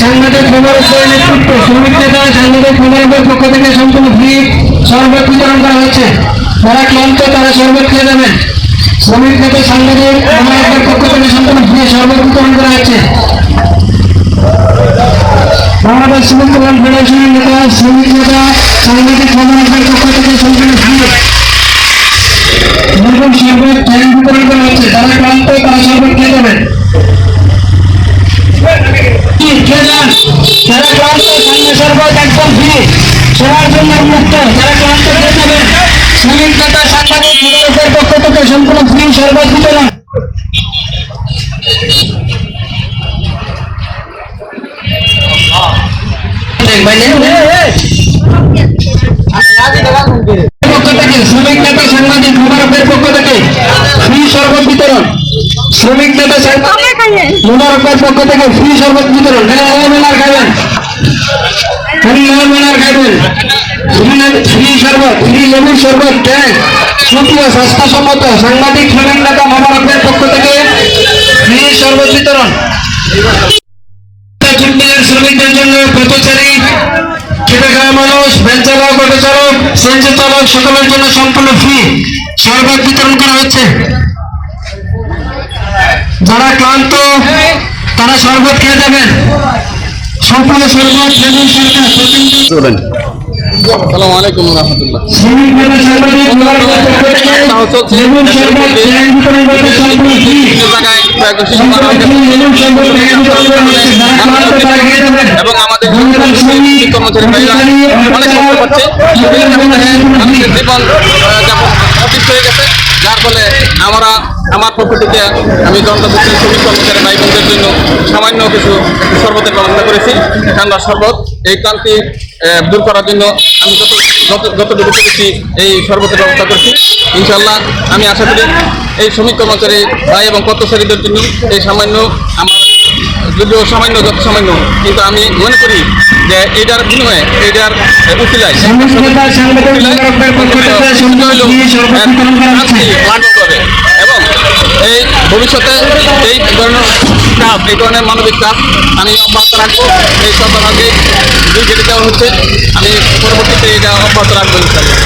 সাংবাদিক মোবারকের নেতৃত্বে শ্রমিক নেতা সাংবাদিক মোবারকের পক্ষ থেকে সম্পূর্ণ ফ্রি শরবত বিতরণ করা হচ্ছে। যারা ক্লান্ত তারা শরবত খেয়ে যাবেন। শ্রমিক নেতা সাংবাদিক মোবারকের পক্ষ থেকে সম্পূর্ণ ফ্রি শরবত বিতরণ করা হচ্ছে। বাংলাদেশ শ্রমিক কল্যাণ ফেডারেশনের নেতা শ্রমিক নেতা সাংবাদিক মোবারকের পক্ষ থেকে সম্পূর্ণ ফ্রি শরবত বিতরণ করা হচ্ছে। যারা ক্লান্ত তারা শরবত খেয়ে যাবেন। যারা ক্লান্ত সামনে শরবত একদম ফ্রি, সবার জন্য মুক্ত। যারা ক্লান্ত হয়ে যাবেন, শ্রমিক নেতা সাংবাদিক মোবারকের পক্ষ থেকে সম্পূর্ণ ফ্রি শরবত বিতরণ। শ্রমিক নেতা সাংবাদিক মোবারকের পক্ষ থেকে ফ্রি শরবত বিতরণ। শ্রমিক নেতা মোবারকের পক্ষ থেকে ফ্রি শরবত বিতরণ। খাবেন ফ্রি শরবত, ফ্রি লেবুর শরবত, ট্যাঙ্ক সুপ্রিয় স্বাস্থ্যসম্মত। সাংবাদিক শ্রমিক নেতা মোবারকের পক্ষ থেকে ফ্রি শরবত বিতরণ। শ্রমিকদের জন্য পথচারী, খেটে খাওয়া মানুষ, ভ্যান চালক, অটো চালক, সিএনজি চালক সকলের জন্য সম্পূর্ণ ফ্রি শরবত বিতরণ করা হচ্ছে। যারা ক্লান্ত তারা শরবত খেয়ে যাবেন। সম্পূর্ণ শরবত লেবুর সরকার। আসসালামু আলাইকুম ওয়া রাহমাতুল্লাহ। শ্রমিক নেতা সাংবাদিক মোবারকের পক্ষ থেকে লেবুর শরবত বিতরণ করতে সম্পূর্ণ ফ্রি। এবং আমাদের কর্মচারী ভাইরা অনেক কষ্ট পাচ্ছে, মানুষের জীবন যাপন অতিষ্ঠ হয়ে গেছে, যার ফলে আমার পক্ষ থেকে আমি দণ্ডপ্রাপ্ত শ্রমিক কর্মচারী ভাই বোনদের জন্য সামান্য কিছু শরবতের ব্যবস্থা করেছি। ঠান্ডা শরবত এই ক্লান্তি দূর করার জন্য আমি যতটুকু পেরেছি এই শরবতের ব্যবস্থা করছি। ইনশাল্লাহ আমি আশা করি এই শ্রমিক কর্মচারী ভাই এবং পথচারীদের জন্য এই সামান্য, আমার যদিও সামান্য যত সামান্য, কিন্তু আমি মনে করি যে এইটার বিনিময়ে এইটার উচিলায় এবং এই ভবিষ্যতে এই ধরনের চাপ, এই ধরনের মানবিক চাপ আমি অব্যাহত রাখবো। এই সব আমাকে দুই যেতে দেওয়া হচ্ছে, আমি পরবর্তীতে এটা অব্যাহত রাখবো ইনশাল্লাহ।